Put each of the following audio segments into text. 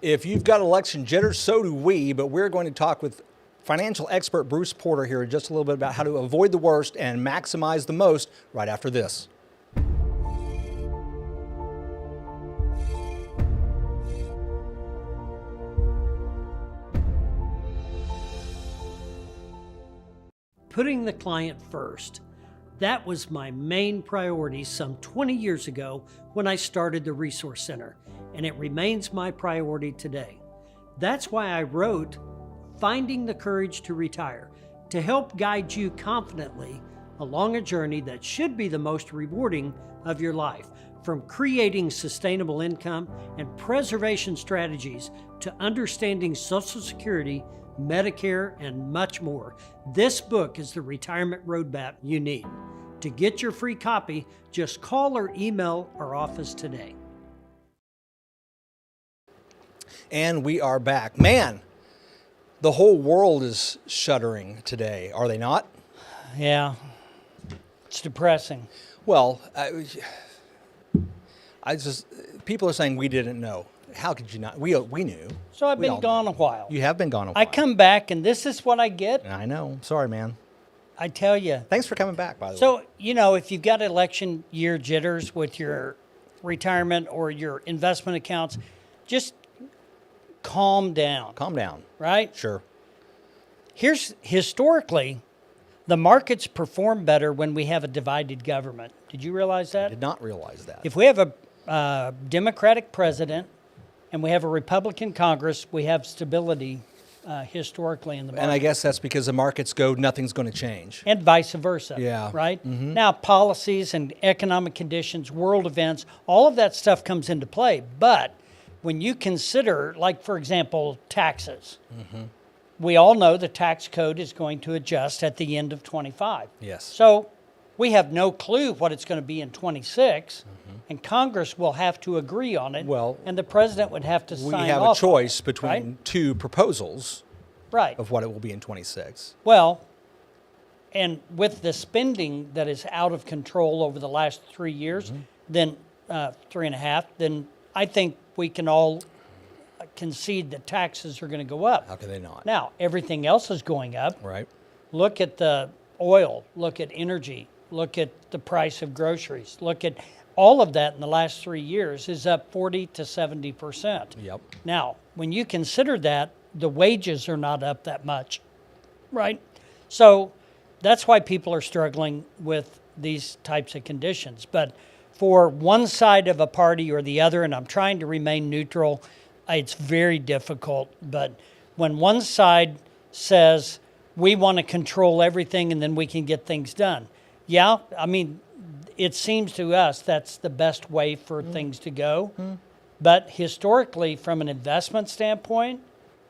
If you've got election jitters, so do we, but we're going to talk with financial expert Bruce Porter here in just a little bit about how to avoid the worst and maximize the most right after this. Putting the client first. That was my main priority some 20 years ago when I started the Resource Center, and it remains my priority today. That's why I wrote Finding the Courage to Retire, to help guide you confidently along a journey that should be the most rewarding of your life, from creating sustainable income and preservation strategies to understanding Social Security, Medicare, and much more. This book is the retirement roadmap you need. To get your free copy, just call or email our office today. And we are back. Man, the whole world is shuddering today, are they not? Yeah, it's depressing. Well, people are saying we didn't know. How could you not? We knew. So I've been gone a while. You have been gone a while. I come back and this is what I get. I know. Sorry, man. I tell you. Thanks for coming back, by the way. So, you know, if you've got election year jitters with your retirement or your investment accounts, just calm down. Calm down. Right? Sure. Historically, the markets perform better when we have a divided government. Did you realize that? I did not realize that. If we have a Democratic president and we have a Republican Congress, we have stability historically in the market. And I guess that's because the markets go, nothing's going to change. And vice versa. Yeah. Right? Mm-hmm. Now, policies and economic conditions, world events, all of that stuff comes into play. But when you consider, like, for example, taxes, we all know the tax code is going to adjust at the end of 25. Yes. So we have no clue what it's going to be in 26, and Congress will have to agree on it, Well, and the president would have to sign off. We have a choice between right? two proposals Right. of what it will be in 26. Well, and with the spending that is out of control over the last 3 years, then 3.5, then I think we can all concede that taxes are going to go up. How can they not? Now, everything else is going up. Right. Look at the oil, look at energy, look at the price of groceries, look at all of that in the last 3 years is up 40 to 70%. Yep. Now, when you consider that, the wages are not up that much, right? So that's why people are struggling with these types of conditions. But for one side of a party or the other, and I'm trying to remain neutral, it's very difficult. But when one side says, we want to control everything and then we can get things done. Yeah, I mean, it seems to us that's the best way for things to go. But historically, from an investment standpoint,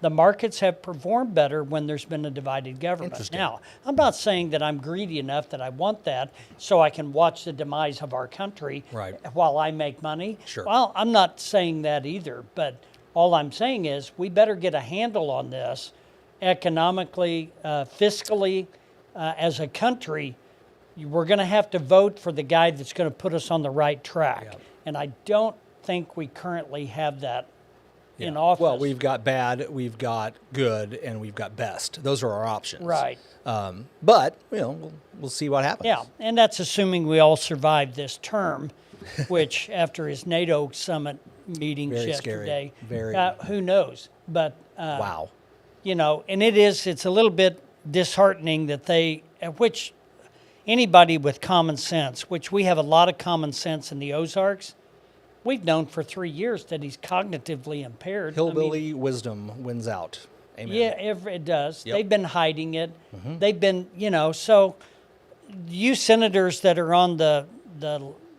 the markets have performed better when there's been a divided government. Now, I'm not saying that I'm greedy enough that I want that so I can watch the demise of our country while I make money. Sure. Well, I'm not saying that either, but all I'm saying is we better get a handle on this economically, fiscally, as a country. We're going to have to vote for the guy that's going to put us on the right track. Yep. And I don't think we currently have that in office. Well, we've got bad, we've got good, and we've got best. Those are our options. Right. But, you know, we'll see what happens. Yeah, and that's assuming we all survive this term, which after his NATO summit meetings Very yesterday, scary. who knows? But, Wow. You know, and it's a little bit disheartening that which anybody with common sense, which we have a lot of common sense in the Ozarks, we've known for 3 years that he's cognitively impaired. Hillbilly wisdom wins out. Amen. Yeah, it does. Yep. They've been hiding it. They've been, you know, so you senators that are on the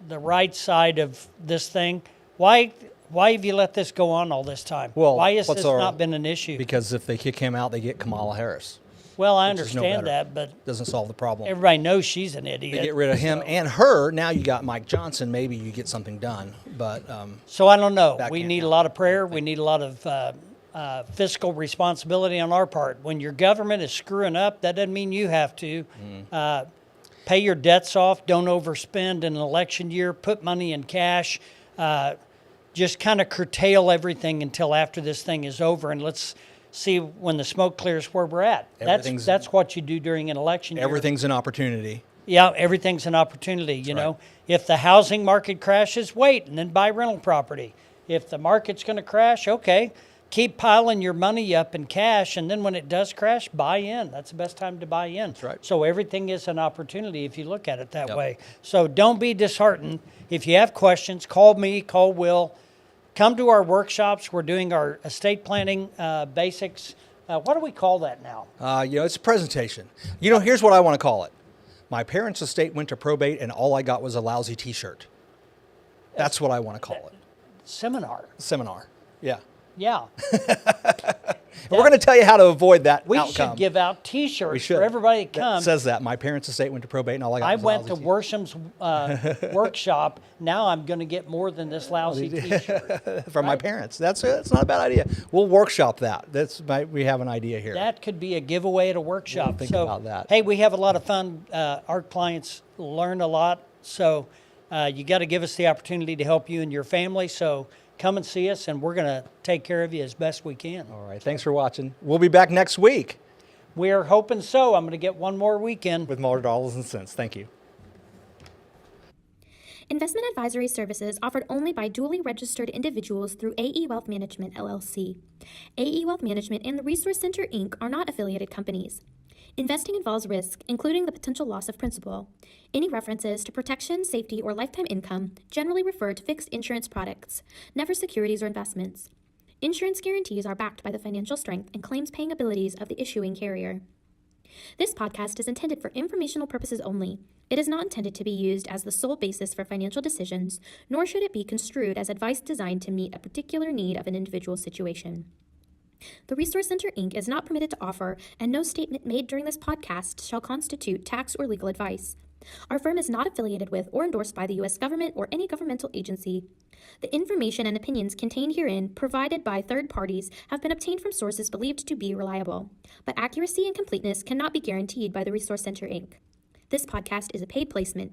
right side of this thing, why have you let this go on all this time? Well, why has this not been an issue? Because if they kick him out, they get Kamala Harris. Well, I which is no understand better. that, but Doesn't solve the problem. everybody knows she's an idiot. They get rid of him and her. Now you got Mike Johnson. Maybe you get something done. But So I don't know. That We can't need a happen. lot of prayer. We need a lot of fiscal responsibility on our part. When your government is screwing up, that doesn't mean you have to. Pay your debts off. Don't overspend in an election year. Put money in cash. just kind of curtail everything until after this thing is over, and let's see when the smoke clears where we're at. That's what you do during an election year. Everything's an opportunity. Yeah, everything's an opportunity, you know. If the housing market crashes, wait, and then buy rental property. If the market's going to crash, okay, keep piling your money up in cash, and then when it does crash, buy in. That's the best time to buy in. That's right. So everything is an opportunity if you look at it that way. So don't be disheartened. If you have questions, call me, call Will. Come to our workshops. We're doing our estate planning basics. What do we call that now? It's a presentation. Here's what I want to call it. My parents' estate went to probate, and all I got was a lousy T-shirt. That's what I want to call it. Seminar. Yeah. Yeah. We're going to tell you how to avoid that We outcome. should give out T-shirts for everybody that comes. That says that. My parents' estate went to probate, and all I got was a lousy T-shirt. I went to Worsham's workshop. Now I'm going to get more than this lousy T-shirt. From my parents. That's not a bad idea. We'll workshop that. We have an idea here. That could be a giveaway at a workshop. We'll think about that. Hey, we have a lot of fun. Our clients learn a lot. So you got to give us the opportunity to help you and your family. So come and see us, and we're going to take care of you as best we can. All right. Thanks for watching. We'll be back next week. We're hoping so. I'm going to get one more weekend. With more dollars and cents. Thank you. Investment advisory services offered only by duly registered individuals through AE Wealth Management, LLC. AE Wealth Management and the Resource Center, Inc. are not affiliated companies. Investing involves risk, including the potential loss of principal. Any references to protection, safety, or lifetime income generally refer to fixed insurance products, never securities or investments. Insurance guarantees are backed by the financial strength and claims-paying abilities of the issuing carrier. This podcast is intended for informational purposes only. It is not intended to be used as the sole basis for financial decisions, nor should it be construed as advice designed to meet a particular need of an individual situation. The Resource Center, Inc. is not permitted to offer, and no statement made during this podcast shall constitute tax or legal advice. Our firm is not affiliated with or endorsed by the U.S. government or any governmental agency. The information and opinions contained herein, provided by third parties, have been obtained from sources believed to be reliable, but accuracy and completeness cannot be guaranteed by the Resource Center, Inc. This podcast is a paid placement.